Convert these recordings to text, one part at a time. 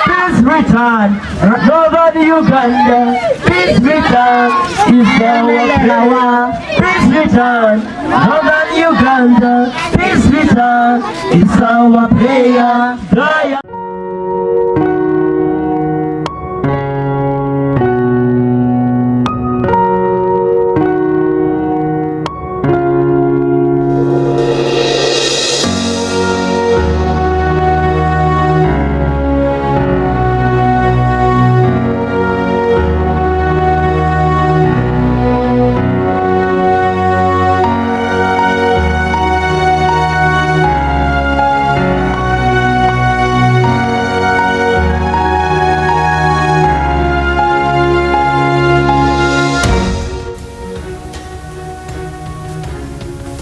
Peace return, Northern Uganda. Peace return, is our flower. Peace return, Northern Uganda. Peace return, is our prayer.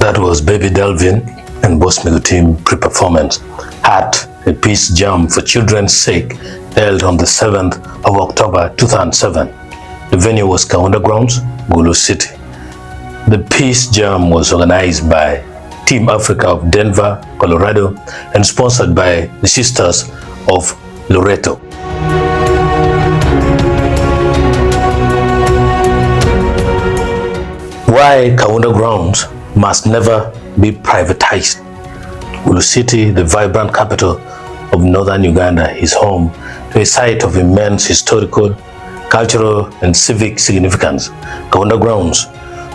That was Baby Delvin and Boss Migu team pre-performance at a peace jam for children's sake held on the 7th of October 2007. The venue was Kaunda Grounds, Gulu City. The peace jam was organized by Team Africa of Denver, Colorado, and sponsored by the Sisters of Loreto. Why Kaunda Grounds must never be privatized. Gulu City, the vibrant capital of northern Uganda, is home to a site of immense historical, cultural, and civic significance. Kaunda Grounds,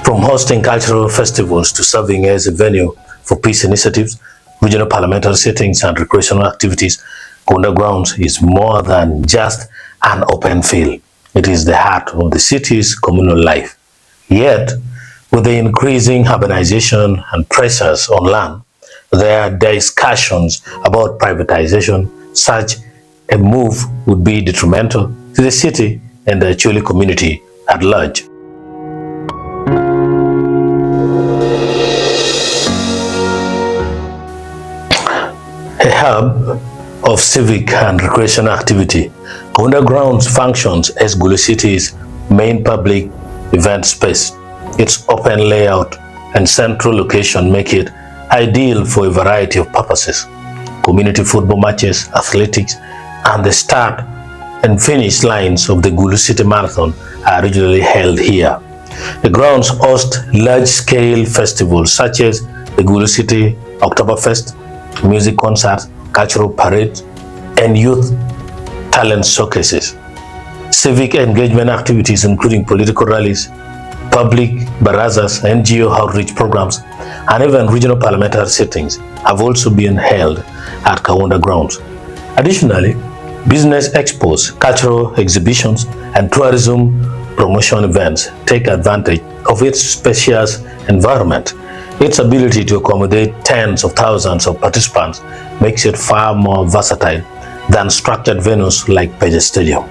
from hosting cultural festivals to serving as a venue for peace initiatives, regional parliamentary sittings, and recreational activities, Kaunda Grounds is more than just an open field. It is the heart of the city's communal life. Yet, with the increasing urbanization and pressures on land, there are discussions about privatization. Such a move would be detrimental to the city and the Acholi community at large. A hub of civic and recreational activity, Kaunda Grounds functions as Gulu City's main public event space. Its open layout and central location make it ideal for a variety of purposes. Community football matches, athletics, and the start and finish lines of the Gulu City Marathon are regionally held here. The grounds host large-scale festivals such as the Gulu City Oktoberfest, music concerts, cultural parades, and youth talent showcases. Civic engagement activities including political rallies, public barazas, NGO outreach programs, and even regional parliamentary sittings have also been held at Kaunda Grounds. Additionally, business expos, cultural exhibitions, and tourism promotion events take advantage of its spacious environment. Its ability to accommodate tens of thousands of participants makes it far more versatile than structured venues like Peja Stadium.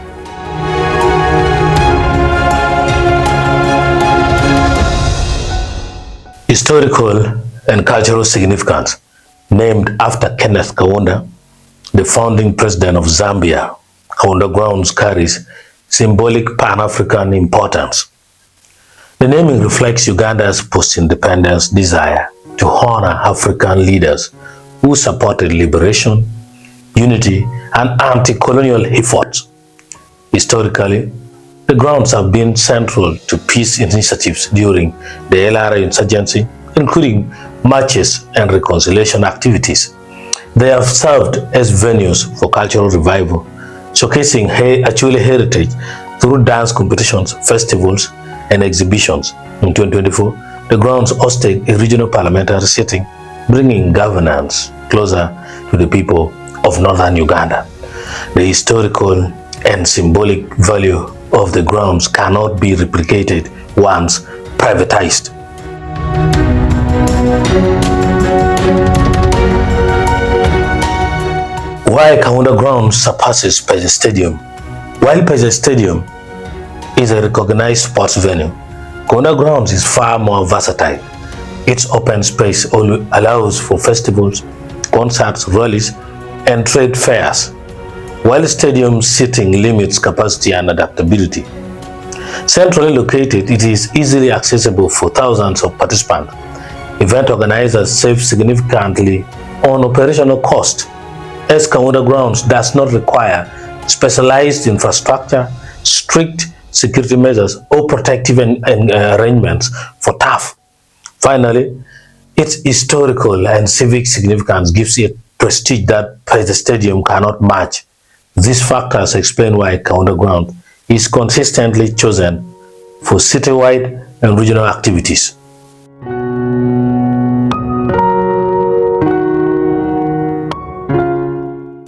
Historical and cultural significance. Named after Kenneth Kaunda, the founding president of Zambia, Kaunda Grounds carries symbolic Pan-African importance. The naming reflects Uganda's post-independence desire to honor African leaders who supported liberation, unity, and anti-colonial efforts. Historically, the grounds have been central to peace initiatives during the LRA insurgency, including marches and reconciliation activities. They have served as venues for cultural revival, showcasing Acholi heritage through dance competitions, festivals, and exhibitions. In 2024, the grounds hosted a regional parliamentary sitting, bringing governance closer to the people of northern Uganda. The historical and symbolic value of the grounds cannot be replicated once privatized. Why Kaunda Grounds surpasses Pages Stadium? While Pages Stadium is a recognized sports venue, Kaunda Grounds is far more versatile. Its open space allows for festivals, concerts, rallies, and trade fairs, while stadium seating limits capacity and adaptability. Centrally located, it is easily accessible for thousands of participants. Event organizers save significantly on operational cost, as Kaunda Grounds does not require specialized infrastructure, strict security measures, or protective arrangements for staff. Finally, its historical and civic significance gives it prestige that the stadium cannot match. These factors explain why Kaunda Ground is consistently chosen for citywide and regional activities.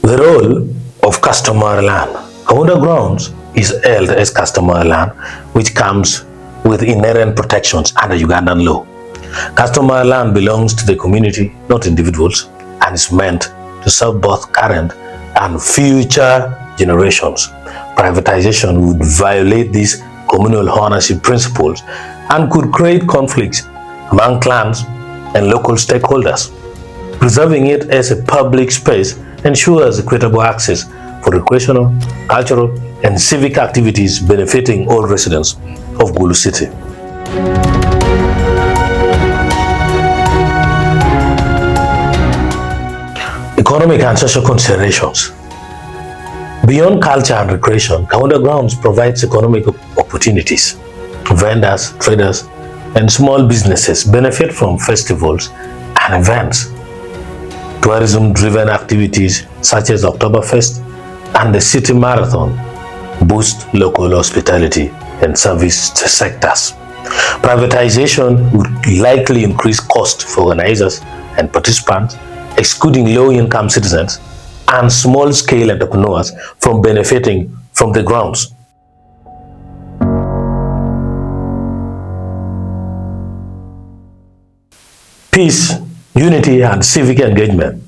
The role of customary land. Kaunda Grounds is held as customary land, which comes with inherent protections under Ugandan law. Customary land belongs to the community, not individuals, and is meant to serve both current and future generations. Privatization would violate these communal ownership principles and could create conflicts among clans and local stakeholders. Preserving it as a public space ensures equitable access for recreational, cultural, and civic activities benefiting all residents of Gulu City. Economic and social considerations. Beyond culture and recreation, Kaunda Grounds provides economic opportunities. Vendors, traders, and small businesses benefit from festivals and events. Tourism-driven activities such as Oktoberfest and the City Marathon boost local hospitality and service sectors. Privatization would likely increase costs for organizers and participants, excluding low-income citizens and small-scale entrepreneurs from benefiting from the grounds. Peace, unity, and civic engagement.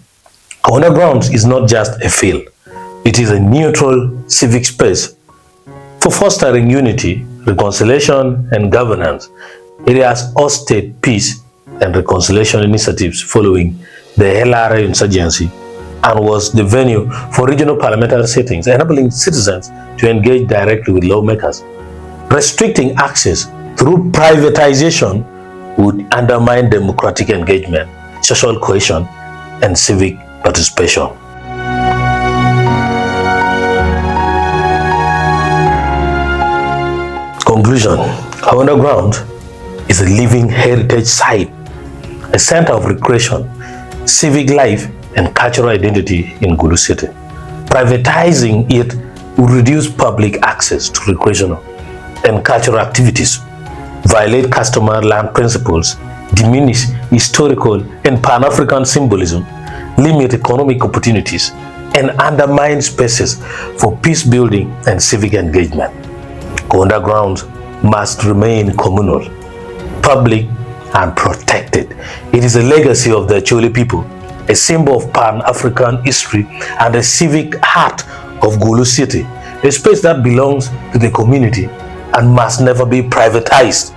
Kaunda Grounds is not just a field. It is a neutral civic space for fostering unity, reconciliation, and governance. It has hosted peace and reconciliation initiatives following the LRA insurgency and was the venue for regional parliamentary sittings, enabling citizens to engage directly with lawmakers. Restricting access through privatization would undermine democratic engagement, social cohesion, and civic participation. Conclusion: Kaunda Ground is a living heritage site, a center of recreation, civic life, and cultural identity in Gulu City. Privatizing it would reduce public access to recreational and cultural activities, violate customary land principles, diminish historical and Pan-African symbolism, limit economic opportunities, and undermine spaces for peace building and civic engagement. Kaunda Grounds must remain communal, public, and protected. It is a legacy of the Acholi people, a symbol of Pan-African history, and a civic heart of Gulu City, a space that belongs to the community and must never be privatized.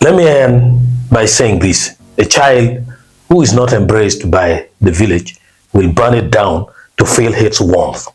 Let me end by saying this: a child who is not embraced by the village will burn it down to feel its warmth.